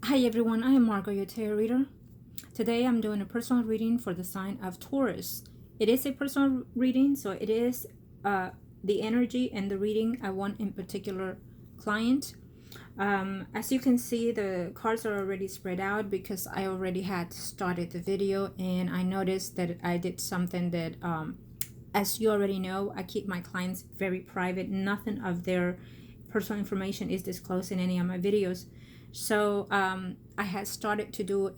Hi everyone, I am Margourtarotreader. Today I'm doing a personal reading for the sign of Taurus. It is a personal reading, so it is the energy and the reading I want in particular client. As you can see, the cards are already spread out because I already had started the video, and I noticed that I did something that, as you already know, I keep my clients very private. Nothing of their personal information is disclosed in any of my videos. So I had started to do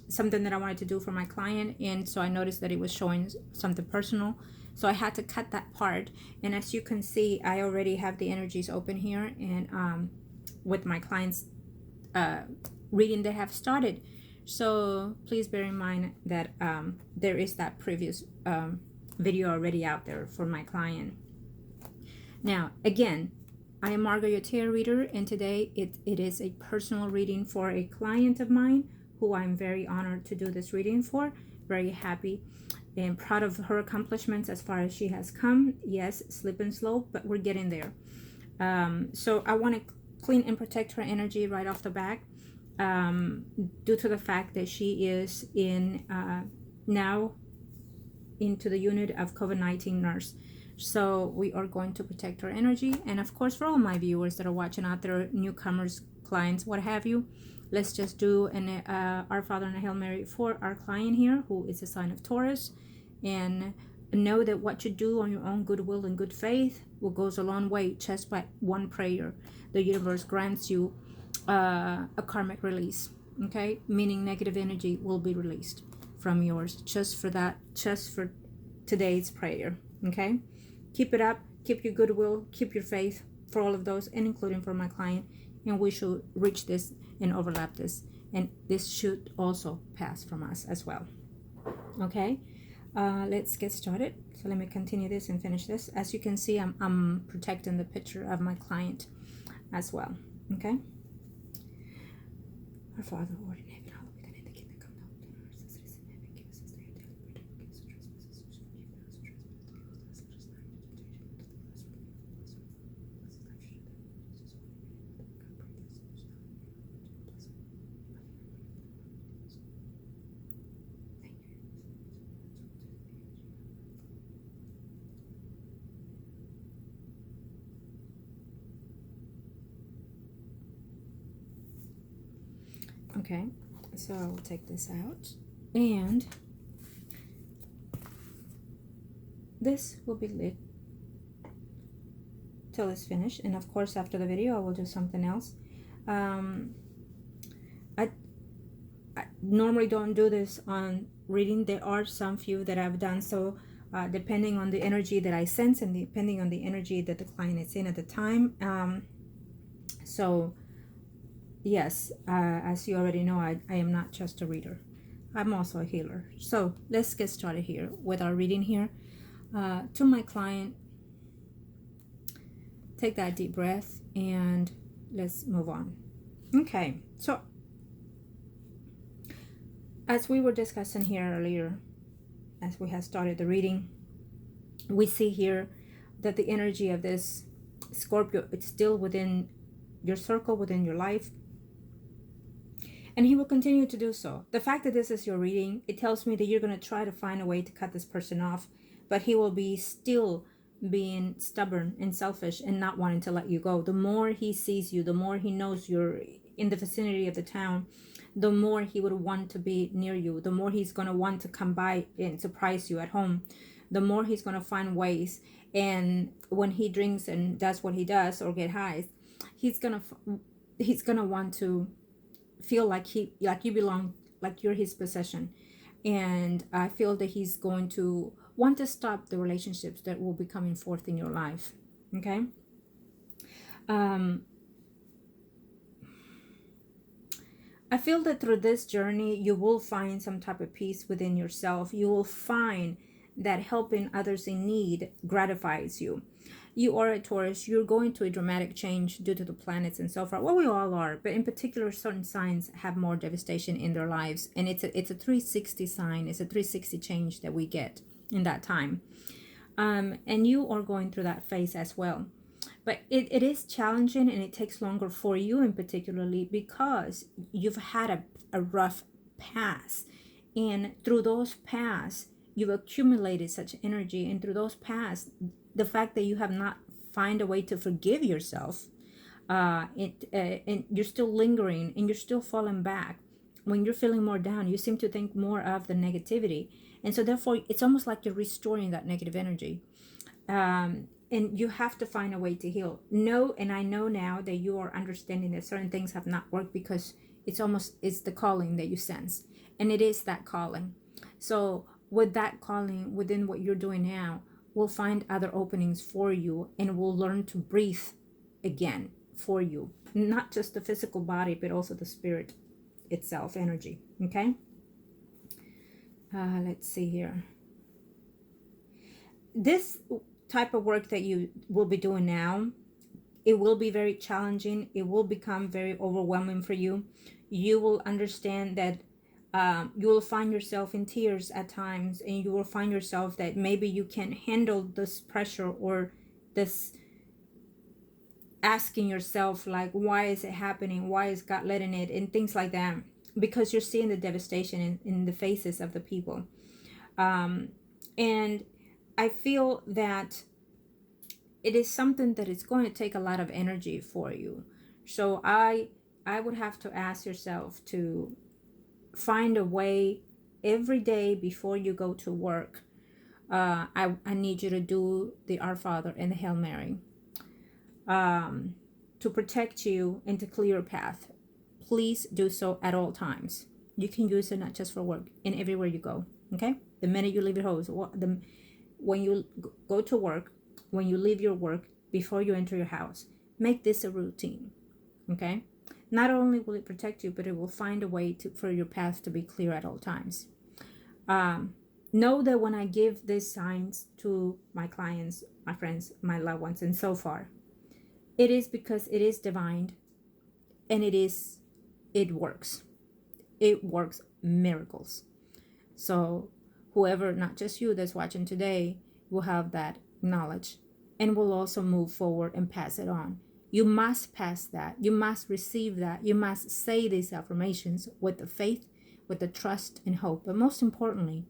something that I wanted to do for my client, and so I noticed that it was showing something personal, so I had to cut that part. And as you can see, I already have the energies open here, and with my clients reading they have started. So please bear in mind that there is that previous video already out there for my client. Now again, I am Margourtarotreader, and today it is a personal reading for a client of mine who I'm very honored to do this reading for. Very happy and proud of her accomplishments as far as she has come. Yes, slip and slow, but we're getting there. So I want to clean and protect her energy right off the back, due to the fact that she is now into the unit of COVID-19 nurse. So we are going to protect her energy. And of course, for all my viewers that are watching out there, newcomers, clients, what have you, let's just do an Our Father and a Hail Mary for our client here, who is a sign of Taurus. And know that what you do on your own goodwill and good faith will goes a long way. Just by one prayer, the universe grants you a karmic release. Okay, meaning negative energy will be released from yours just for that, just for today's prayer. Okay, keep it up, keep your goodwill, keep your faith for all of those, and including for my client. And we should reach this and overlap this, and this should also pass from us as well. Okay, let's get started. So let me continue this and finish this. As you can see, I'm protecting the picture of my client as well. Okay, our Father who art in heaven, hallowed be thy name. Thy kingdom come, thy will be done on earth as it is in heaven. Give us this day our daily bread, and forgive us our trespasses, as we forgive those who trespass against us. Okay, so I'll take this out, and this will be lit till it's finished. And of course, after the video I will do something else. I normally don't do this on reading. There are some few that I've done so, depending on the energy that I sense and depending on the energy that the client is in at the time. So yes, as you already know, I am not just a reader. I'm also a healer. So let's get started here with our reading here. To my client, take that deep breath and let's move on. Okay, so as we were discussing here earlier, as we have started the reading, we see here that the energy of this Scorpio, it's still within your circle, within your life, and he will continue to do so. The fact that this is your reading, it tells me that you're going to try to find a way to cut this person off, but he will be still being stubborn and selfish and not wanting to let you go. The more he sees you, the more he knows you're in the vicinity of the town, the more he would want to be near you, the more he's going to want to come by and surprise you at home, the more he's going to find ways. And when he drinks and does what he does or get high, he's going to want to feel like you belong, like you're his possession. And I feel that he's going to want to stop the relationships that will be coming forth in your life. Okay, I feel that through this journey you will find some type of peace within yourself. You will find that helping others in need gratifies you. You are a Taurus, you're going through a dramatic change due to the planets and so forth. Well, we all are, but in particular, certain signs have more devastation in their lives. And it's a 360 sign, it's a 360 change that we get in that time. And you are going through that phase as well. But it is challenging, and it takes longer for you in particularly because you've had a rough past. And through those paths, you've accumulated such energy. And through those paths, the fact that you have not find a way to forgive yourself, and you're still lingering and you're still falling back. When you're feeling more down, you seem to think more of the negativity. And so therefore, it's almost like you're restoring that negative energy. And you have to find a way to heal. And I know now that you are understanding that certain things have not worked because it's the calling that you sense. And it is that calling. So with that calling, within what you're doing now, we'll find other openings for you, and we'll learn to breathe again for you. Not just the physical body, but also the spirit itself, energy. Okay? Let's see here. This type of work that you will be doing now, it will be very challenging. It will become very overwhelming for you. You will understand that you will find yourself in tears at times, and you will find yourself that maybe you can't handle this pressure, or this asking yourself, like, why is it happening? Why is God letting it? And things like that, because you're seeing the devastation in the faces of the people. And I feel that it is something that is going to take a lot of energy for you. So I would have to ask yourself to find a way every day before you go to work. I need you to do the Our Father and the Hail Mary, to protect you and to clear your path. Please do so at all times. You can use it not just for work, and everywhere you go. Okay? The minute you leave your house, when you go to work, when you leave your work, before you enter your house, make this a routine. Okay? Not only will it protect you, but it will find a way for your path to be clear at all times. Know that when I give these signs to my clients, my friends, my loved ones, and so far, it is because it is divine, and it works. It works miracles. So whoever, not just you that's watching today, will have that knowledge and will also move forward and pass it on. You must pass that. You must receive that. You must say these affirmations with the faith, with the trust and hope, but most importantly,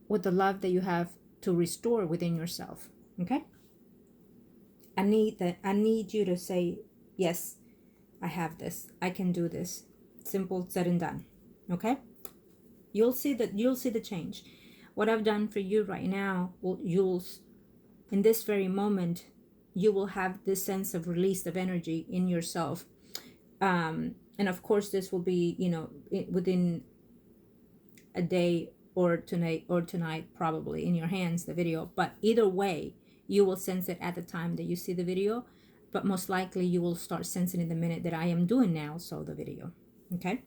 with the love that you have to restore within yourself. Okay? I need you to say, yes, I have this. I can do this. Simple, said and done. Okay? You'll see the change. What I've done for you right now, in this very moment, you will have this sense of release of energy in yourself. And of course, this will be, within a day or tonight, probably in your hands, the video. But either way, you will sense it at the time that you see the video. But most likely, you will start sensing it the minute that I am doing now, so the video. Okay?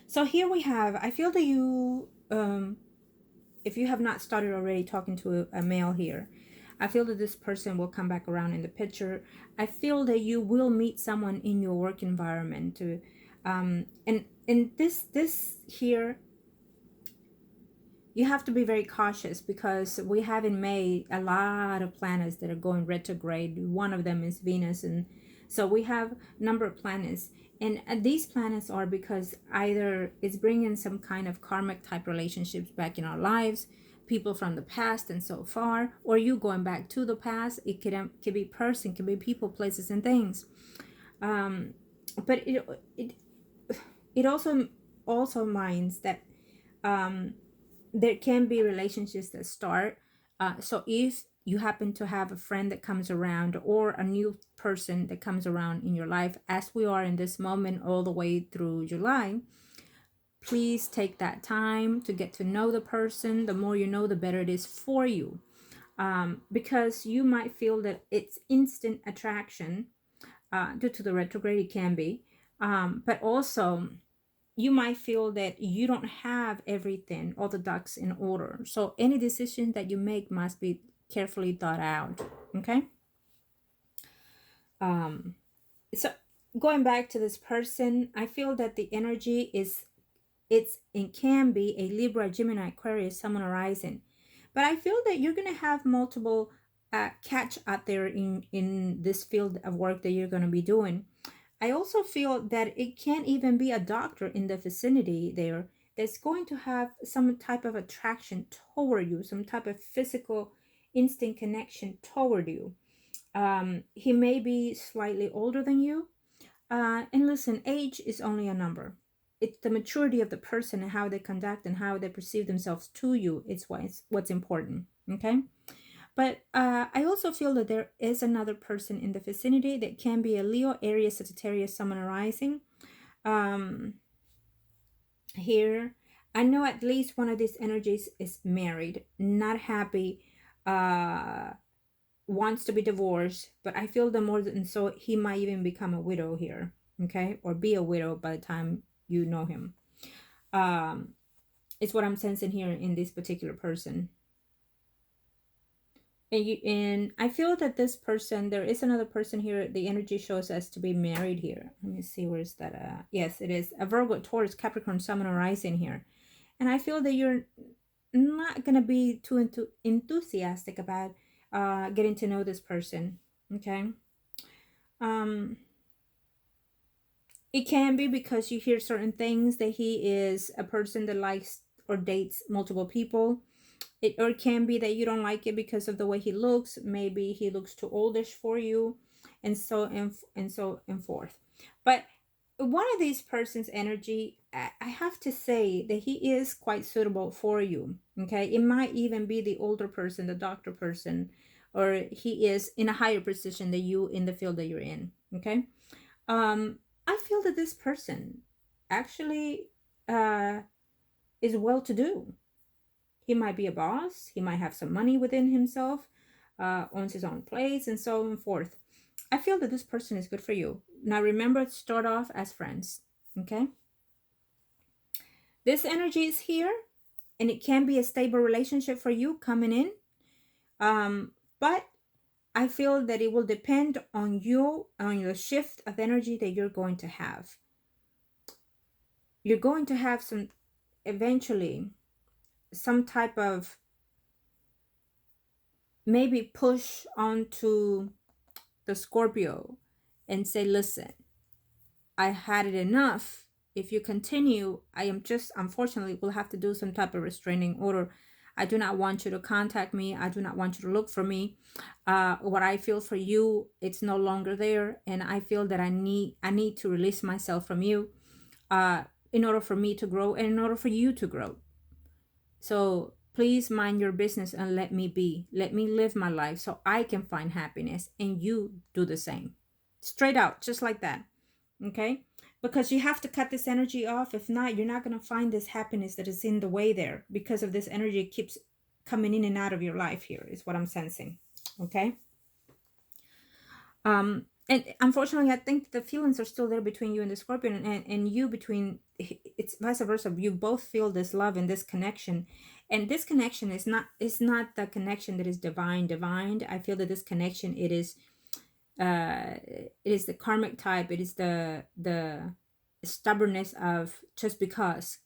So here we have, I feel that you, if you have not started already talking to a male here, I feel that this person will come back around in the picture. I feel that you will meet someone in your work environment. And this here, you have to be very cautious, because we have in May a lot of planets that are going retrograde. One of them is Venus, and so we have a number of planets. And these planets are because either it's bringing some kind of karmic type relationships back in our lives, people from the past and so far, or you going back to the past. It could be person, could be people, places, and things. But it also means that there can be relationships that start. So if you happen to have a friend that comes around, or a new person that comes around in your life, as we are in this moment all the way through July, please take that time to get to know the person. The more you know, the better it is for you. Because you might feel that it's instant attraction, due to the retrograde, it can be. But also, you might feel that you don't have everything, all the ducks in order. So any decision that you make must be carefully thought out. Okay? So going back to this person, I feel that the energy it can be a Libra, Gemini, Aquarius, Sun, Rising. But I feel that you're going to have multiple catch out there in this field of work that you're going to be doing. I also feel that it can't even be a doctor in the vicinity there that's going to have some type of attraction toward you, some type of physical instinct connection toward you. He may be slightly older than you. And listen, age is only a number. It's the maturity of the person and how they conduct and how they perceive themselves to you. What's important. Okay. But I also feel that there is another person in the vicinity that can be a Leo, Aries, Sagittarius, Sun rising. Here, I know at least one of these energies is married, not happy, wants to be divorced, but I feel the more than so he might even become a widow here, okay, or be a widow by the time you know him. It's what I'm sensing here in this particular person. And I feel that this person, there is another person here. The energy shows us to be married here. Let me see, where's that? Yes, it is a Virgo, Taurus, Capricorn, Sun, and rising here. And I feel that you're not gonna be too enthusiastic about getting to know this person. Okay. It can be because you hear certain things that he is a person that likes or dates multiple people. Or it can be that you don't like it because of the way he looks. Maybe he looks too oldish for you, and so and forth. But one of these person's energy, I have to say that he is quite suitable for you. Okay, it might even be the older person, the doctor person, or he is in a higher position than you in the field that you're in. Okay, I feel that this person actually is well to do. He might be a boss. He might have some money within himself, owns his own place, and so on and forth. I feel that this person is good for you. Now, remember to start off as friends, okay? This energy is here, and it can be a stable relationship for you coming in. But I feel that it will depend on you, on your shift of energy that you're going to have. You're going to have eventually, some type of maybe push onto the Scorpio and say, listen, I had it enough. If you continue, I am just, unfortunately, will have to do some type of restraining order. I do not want you to contact me. I do not want you to look for me. What I feel for you, it's no longer there. And I feel that I need to release myself from you in order for me to grow and in order for you to grow. So please mind your business and let me be. Let me live my life so I can find happiness, and you do the same. Straight out, just like that. Okay? Because you have to cut this energy off. If not, you're not going to find this happiness that is in the way there because of this energy keeps coming in and out of your life here, is what I'm sensing. Okay? And unfortunately, I think the feelings are still there between you and the Scorpion, and you between, it's vice versa. You both feel this love and this connection. And this connection is not the connection that is divine. I feel that this connection, it is the karmic type. It is the stubbornness of just because,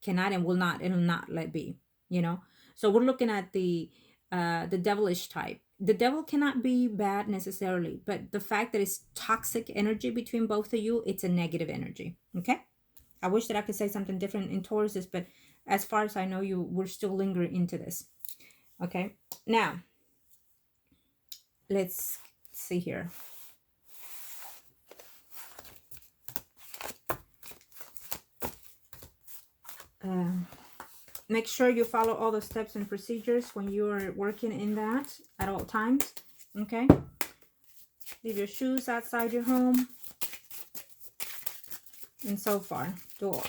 cannot and will not, it'll not let be, you know. So we're looking at the devilish type. The devil cannot be bad necessarily, but the fact that it's toxic energy between both of you, it's a negative energy. Okay. I wish that I could say something different in Tauruses, but as far as I know, we're still lingering into this. Okay. Now, let's see here. Make sure you follow all the steps and procedures when you are working in that at all times. Okay. Leave your shoes outside your home. And so far,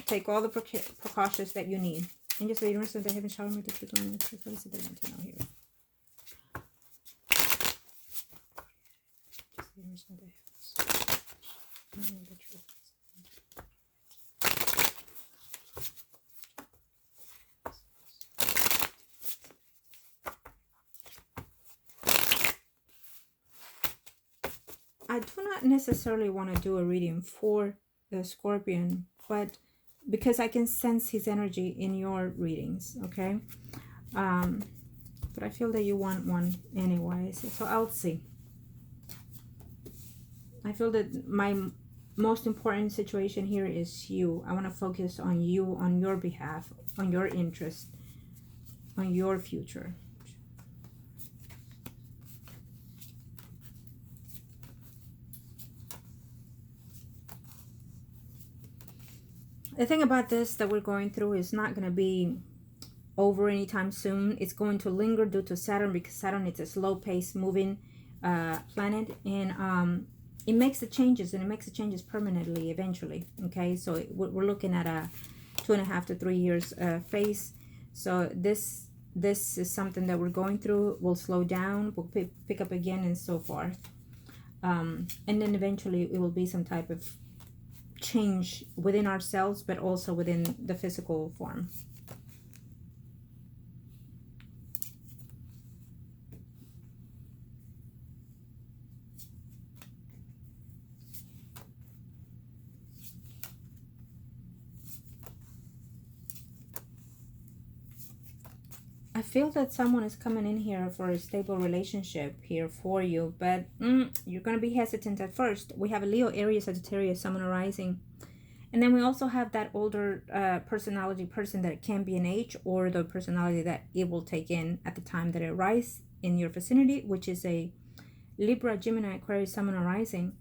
take all the precautions that you need. And just wait the rest of the heaven shower me the truth on the truth. What is it that I want to know here? Just the rest of the heavens. The truth. I do not necessarily want to do a reading for the Scorpion, but because I can sense his energy in your readings, okay? But but I feel that you want one anyways. So I'll see. I feel that my most important situation here is you. I want to focus on you, on your behalf, on your interest, on your future. The thing about this that we're going through is not going to be over anytime soon. It's going to linger due to Saturn, because Saturn is a slow pace moving planet, and it makes the changes, and it makes the changes permanently eventually. Okay, so we're looking at a 2.5 to 3 years phase. So this is something that we're going through. Will slow down, will pick up again, and so forth, and then eventually it will be some type of change within ourselves, but also within the physical form. I feel that someone is coming in here for a stable relationship here for you, but you're going to be hesitant at first. We have a Leo, Aries, Sagittarius, Sun, Rising. And then we also have that older personality person that it can be an age, or the personality that it will take in at the time that it arises in your vicinity, which is a Libra, Gemini, Aquarius, Sun, Rising.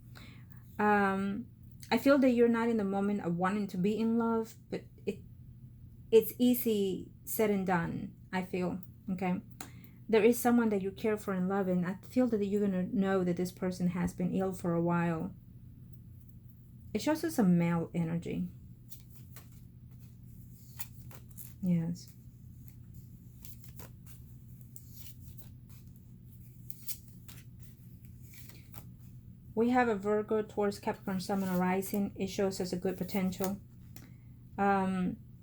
I feel that you're not in the moment of wanting to be in love, but it's easy said and done, I feel. Okay, there is someone that you care for and love, and I feel that you're going to know that this person has been ill for a while. It shows us a male energy. Yes. We have a Virgo, Taurus, Capricorn, Sun, Rising. It shows us a good potential.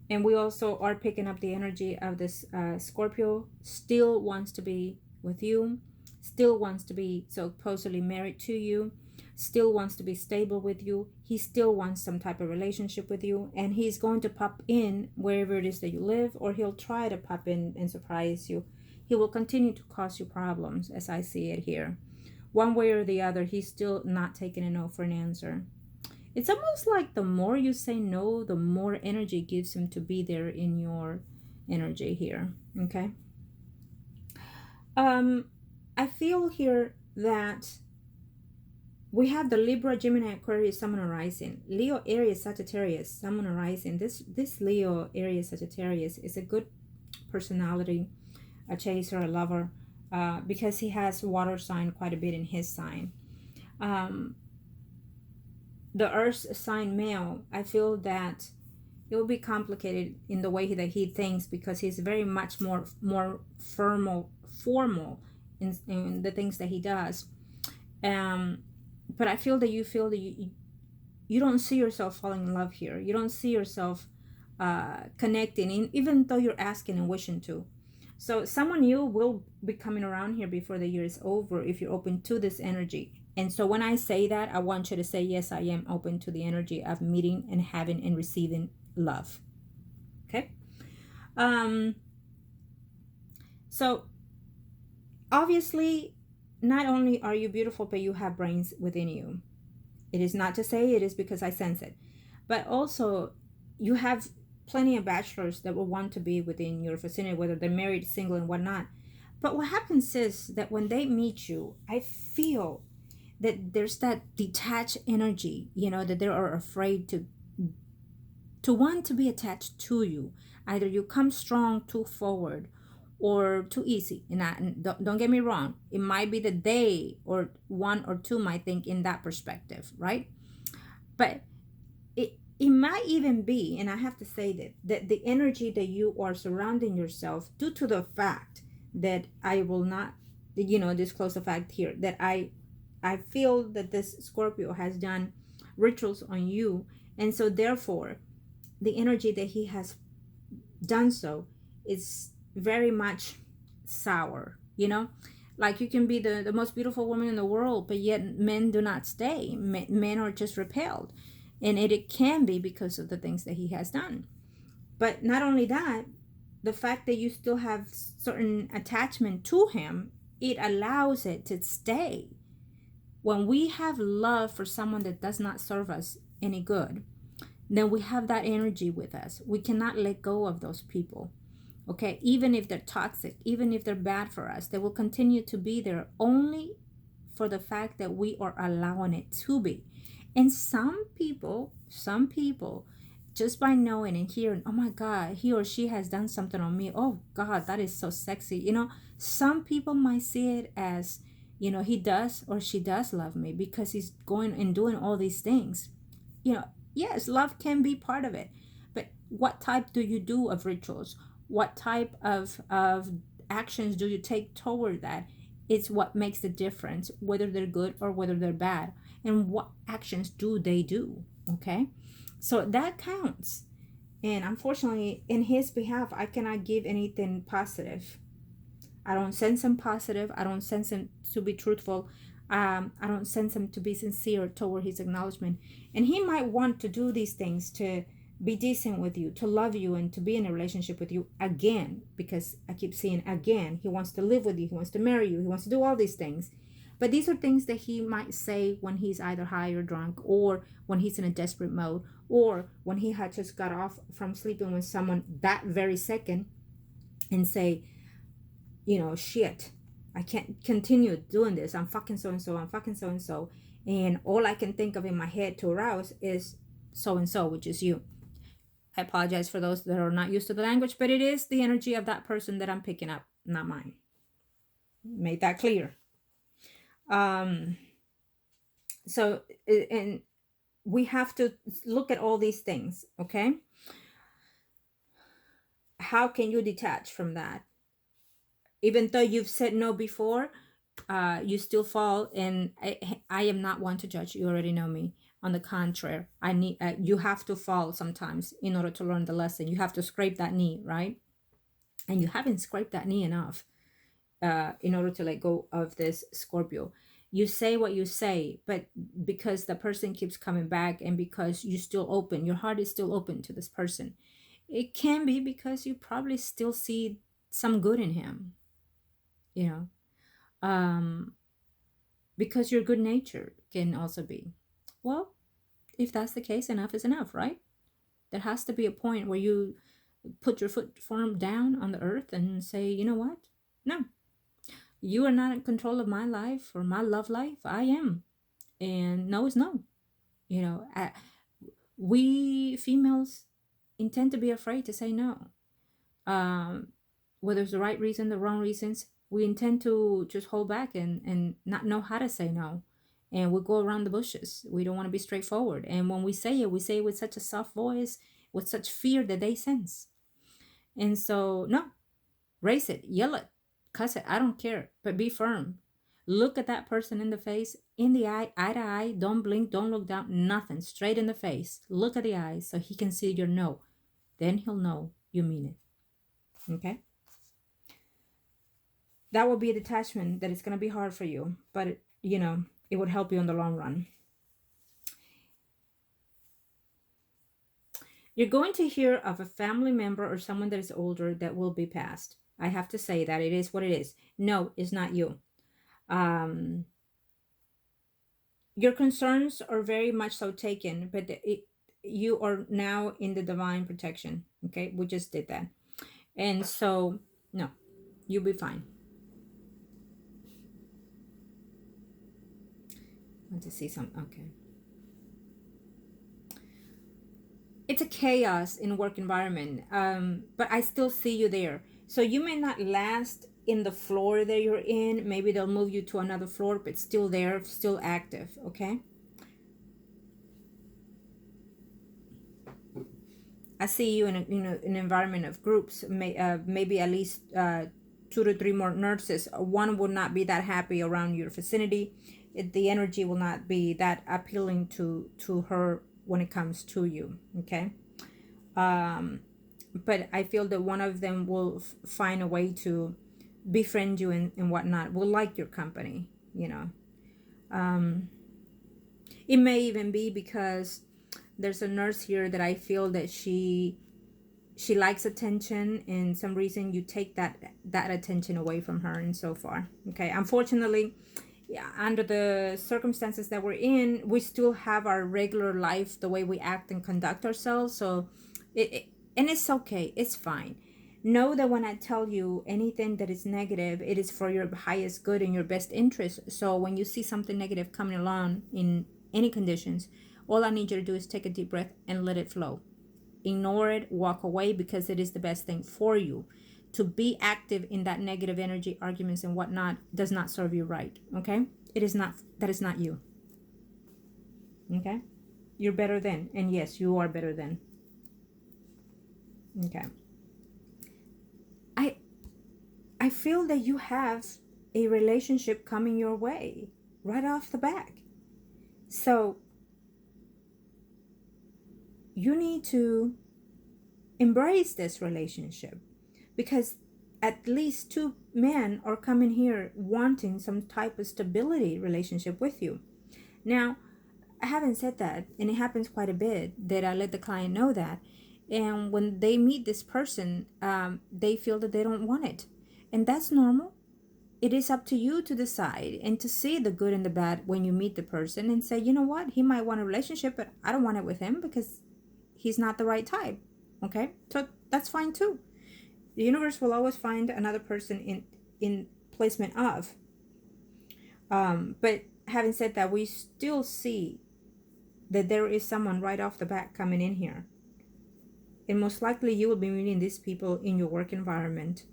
And we also are picking up the energy of this Scorpio. Still wants to be with you. Still wants to be supposedly married to you. Still wants to be stable with you. He still wants some type of relationship with you. And he's going to pop in wherever it is that you live. Or he'll try to pop in and surprise you. He will continue to cause you problems, as I see it here. One way or the other, he's still not taking a no for an answer. It's almost like the more you say no, the more energy gives him to be there in your energy here. Okay. I feel here that we have the Libra, Gemini, Aquarius, Sun, Rising. Leo, Aries, Sagittarius, Sun, Rising. This Leo, Aries, Sagittarius is a good personality, a chaser, a lover, because he has water sign quite a bit in his sign. The Earth sign male, I feel that it will be complicated in the way that he thinks, because he's very much more formal in the things that he does. But I feel that you don't see yourself falling in love here. You don't see yourself connecting, even though you're asking and wishing to. So someone new will be coming around here before the year is over if you're open to this energy. And so when I say that, I want you to say, yes, I am open to the energy of meeting and having and receiving love. Okay? So obviously, not only are you beautiful, but you have brains within you. It is not to say it is because I sense it. But also, you have plenty of bachelors that will want to be within your vicinity, whether they're married, single, and whatnot. But what happens is that when they meet you, I feel that there's that detached energy, that they are afraid to want to be attached to you. Either you come strong, too forward, or too easy. And don't get me wrong, it might be that they or one or two might think in that perspective, right? But it might even be, and I have to say that the energy that you are surrounding yourself, due to the fact that I will not disclose the fact here, that I feel that this Scorpio has done rituals on you, and so therefore the energy that he has done so is very much sour. Like, you can be the most beautiful woman in the world, but yet men do not stay. Men are just repelled, and it can be because of the things that he has done. But not only that, the fact that you still have certain attachment to him, it allows it to stay. When we have love for someone that does not serve us any good, then we have that energy with us. We cannot let go of those people. Okay, even if they're toxic, even if they're bad for us, they will continue to be there only for the fact that we are allowing it to be. And some people, just by knowing and hearing, oh my God, he or she has done something on me. Oh God, that is so sexy. Some people might see it as, he does or she does love me because he's going and doing all these things. Yes, love can be part of it. But what type do you do of rituals? What type of actions do you take toward that? It's what makes the difference, whether they're good or whether they're bad. And what actions do they do? Okay? So that counts. And unfortunately, in his behalf, I cannot give anything positive. I don't sense him positive. I don't sense him to be truthful. I don't sense him to be sincere toward his acknowledgement. And he might want to do these things to be decent with you, to love you, and to be in a relationship with you again. Because I keep seeing again, he wants to live with you. He wants to marry you. He wants to do all these things. But these are things that he might say when he's either high or drunk, or when he's in a desperate mode, or when he had just got off from sleeping with someone that very second and say, shit, I can't continue doing this. I'm fucking so and so. I'm fucking so and so. And all I can think of in my head to arouse is so and so, which is you. I apologize for those that are not used to the language, but it is the energy of that person that I'm picking up, not mine. Made that clear. So, and we have to look at all these things, okay? How can you detach from that? Even though you've said no before, you still fall. And I am not one to judge. You already know me. On the contrary, you have to fall sometimes in order to learn the lesson. You have to scrape that knee, right? And you haven't scraped that knee enough in order to let go of this Scorpio. You say what you say, but because the person keeps coming back, and because you're still open, your heart is still open to this person. It can be because you probably still see some good in him, because your good nature can also be. Well, if that's the case, enough is enough, right? There has to be a point where you put your foot firm down on the earth and say, you know what? No, you are not in control of my life or my love life. I am. And no is no. We females intend to be afraid to say no. Whether it's the right reason, the wrong reasons, we intend to just hold back and not know how to say no. And we'll go around the bushes. We don't want to be straightforward. And when we say it with such a soft voice, with such fear that they sense. And so, no, raise it, yell it, cuss it. I don't care, but be firm. Look at that person in the face, in the eye to eye. Don't blink, don't look down, nothing. Straight in the face. Look at the eyes so he can see your no. Then he'll know you mean it. Okay? That will be a detachment that is going to be hard for you, but it would help you in the long run. You're going to hear of a family member or someone that is older that will be passed. I have to say that it is what it is. No, it's not you. Your concerns are very much so taken, but you are now in the divine protection. Okay, we just did that. And so, no, you'll be fine. I want to see something. Okay. It's a chaos in work environment, but I still see you there. So you may not last in the floor that you're in. Maybe they'll move you to another floor, but still there, still active. Okay. I see you in an environment of groups. Maybe at least 2 to 3 more nurses. One would not be that happy around your vicinity. The energy will not be that appealing to her when it comes to you. Okay. But I feel that one of them will find a way to befriend you and whatnot. Will like your company. It may even be because there's a nurse here that I feel that she she likes attention, and some reason you take that attention away from her, and so far. Okay, unfortunately, yeah, under the circumstances that we're in, we still have our regular life, the way we act and conduct ourselves. So and it's okay, it's fine. Know that when I tell you anything that is negative, it is for your highest good and your best interest. So when you see something negative coming along in any conditions, all I need you to do is take a deep breath and let it flow. Ignore it, walk away, because it is the best thing for you. To be active in that negative energy, arguments and whatnot, does not serve you right. Okay, it is not. That is not you. Okay, you're better than, and yes, you are better than. Okay, I feel that you have a relationship coming your way right off the bat. So you need to embrace this relationship, because at least two men are coming here wanting some type of stability relationship with you. Now, I haven't said that, and it happens quite a bit that I let the client know that. And when they meet this person, they feel that they don't want it. And that's normal. It is up to you to decide and to see the good and the bad when you meet the person and say, you know what, he might want a relationship, but I don't want it with him because he's not the right type. Okay, so that's fine too. The universe will always find another person in placement of. But having said that, we still see that there is someone right off the bat coming in here. And most likely you will be meeting these people in your work environment.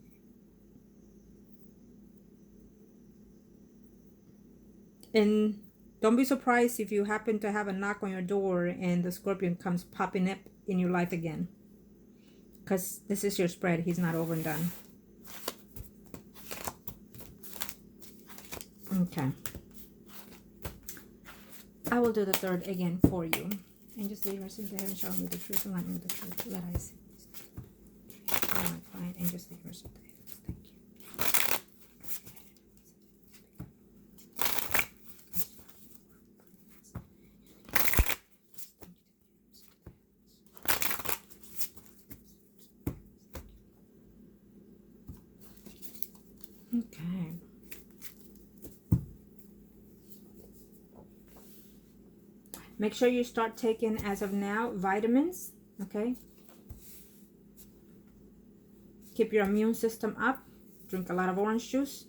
And don't be surprised if you happen to have a knock on your door and the Scorpion comes popping up in your life again. Because this is your spread. He's not over and done. Okay. I will do the third again for you. And just leave her since they haven't shown me the truth. Enlighten me with the truth. Let I see. Oh, my client. And just leave her so they thank you. Okay. Make sure you start taking, as of now, vitamins. Okay. Keep your immune system up. Drink a lot of orange juice.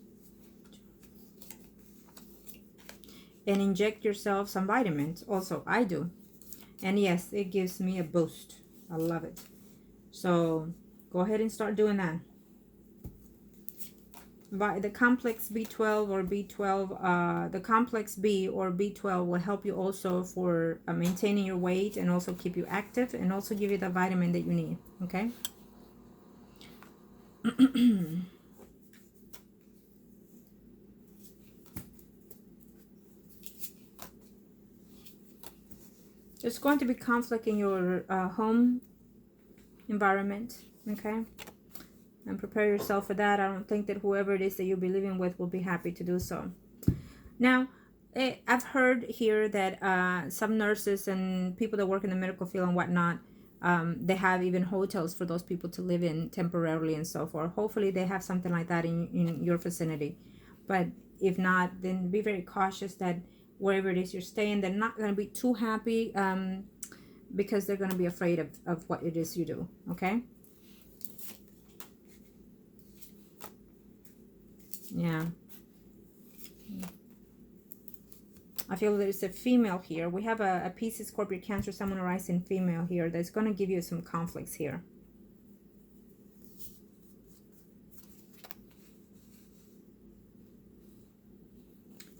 And inject yourself some vitamins. Also, I do. And yes, it gives me a boost. I love it. So go ahead and start doing that. The complex B12 or B12, the complex B or B12 will help you also for maintaining your weight and also keep you active and also give you the vitamin that you need. Okay. There's going to be conflict in your home environment. Okay. And prepare yourself for that. I don't think that whoever it is that you'll be living with will be happy to do so. Now, I've heard here that some nurses and people that work in the medical field and whatnot, they have even hotels for those people to live in temporarily and so forth. Hopefully they have something like that in your vicinity. But if not, then be very cautious that wherever it is you're staying, they're not going to be too happy because they're going to be afraid of what it is you do. Okay? Yeah. I feel there's a female here. We have a Pisces, Scorpio, Cancer, Sun, rising female here that's going to give you some conflicts here.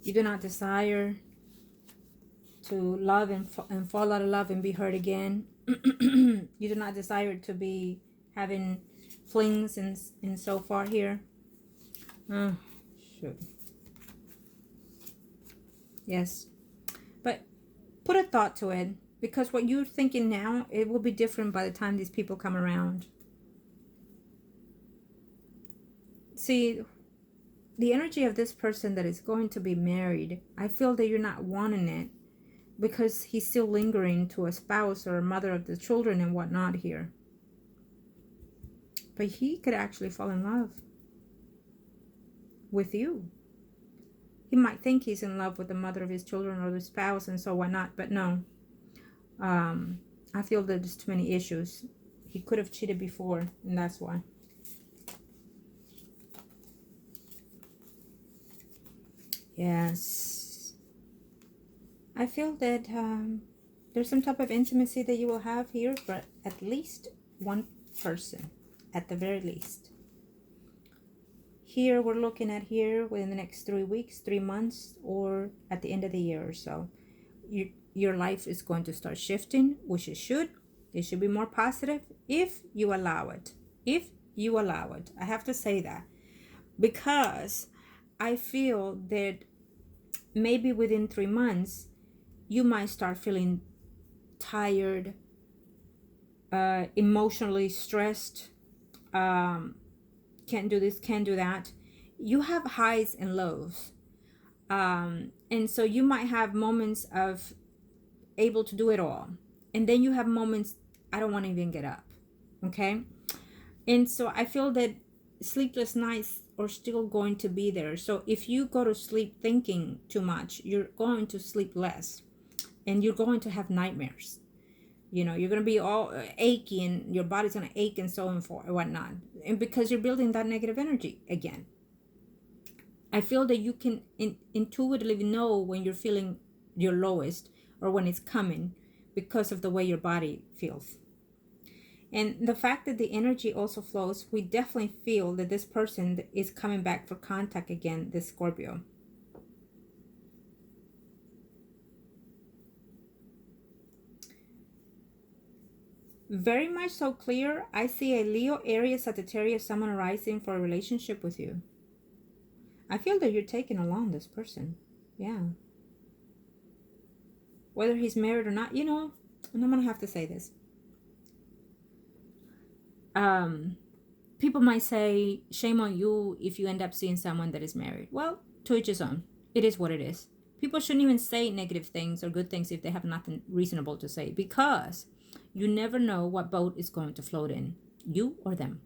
You do not desire to love and fall out of love and be hurt again. You do not desire to be having flings and so far here. Shoot. Yes. But put a thought to it, because what you're thinking now, it will be different by the time these people come around. See, the energy of this person that is going to be married, I feel that you're not wanting it because he's still lingering to a spouse or a mother of the children and whatnot here. But he could actually fall in love with you. He might think he's in love with the mother of his children or the spouse and so whatnot, but no. I feel that there's too many issues. He could have cheated before, and that's why. Yes. I feel that there's some type of intimacy that you will have here, but at least one person, at the very least. Here, we're looking at here within the next 3 weeks, 3 months, or at the end of the year or so. Your life is going to start shifting, which it should. It should be more positive if you allow it. If you allow it. I have to say that. Because I feel that maybe within 3 months, you might start feeling tired, emotionally stressed, can't do this, can't do that. You have highs and lows. And so you might have moments of able to do it all. And then you have moments, I don't want to even get up. Okay? And so I feel that sleepless nights are still going to be there. So if you go to sleep thinking too much, you're going to sleep less. And you're going to have nightmares. You know, you're going to be all achy and your body's going to ache and so on and whatnot. And because you're building that negative energy again. I feel that you can intuitively know when you're feeling your lowest or when it's coming because of the way your body feels. And the fact that the energy also flows, we definitely feel that this person is coming back for contact again, this Scorpio. Very much so clear. I see a Leo, Aries, Sagittarius, someone arising for a relationship with you. I feel that you're taking along this person. Yeah. Whether he's married or not, you know, and I'm going to have to say this. People might say, shame on you if you end up seeing someone that is married. Well, to each his own. It is what it is. People shouldn't even say negative things or good things if they have nothing reasonable to say, because you never know what boat is going to float in, you or them.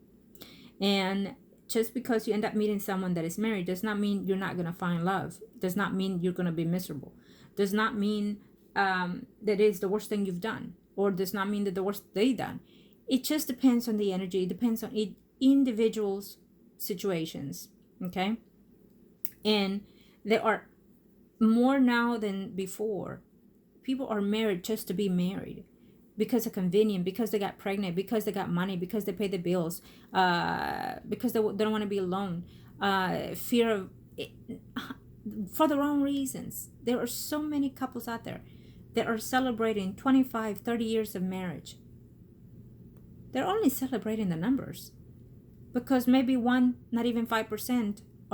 And just because you end up meeting someone that is married does not mean you're not going to find love. Does not mean you're going to be miserable. Does not mean that it's the worst thing you've done, or does not mean that the worst they've done. It just depends on the energy. It depends on individuals' situations. Okay, and there are more now than before. People are married just to be married. Because of convenience, because they got pregnant, because they got money, because they pay the bills, because they don't want to be alone, fear of it, for the wrong reasons. There are so many couples out there that are celebrating 25, 30 years of marriage. They're only celebrating the numbers because maybe one, not even 5%,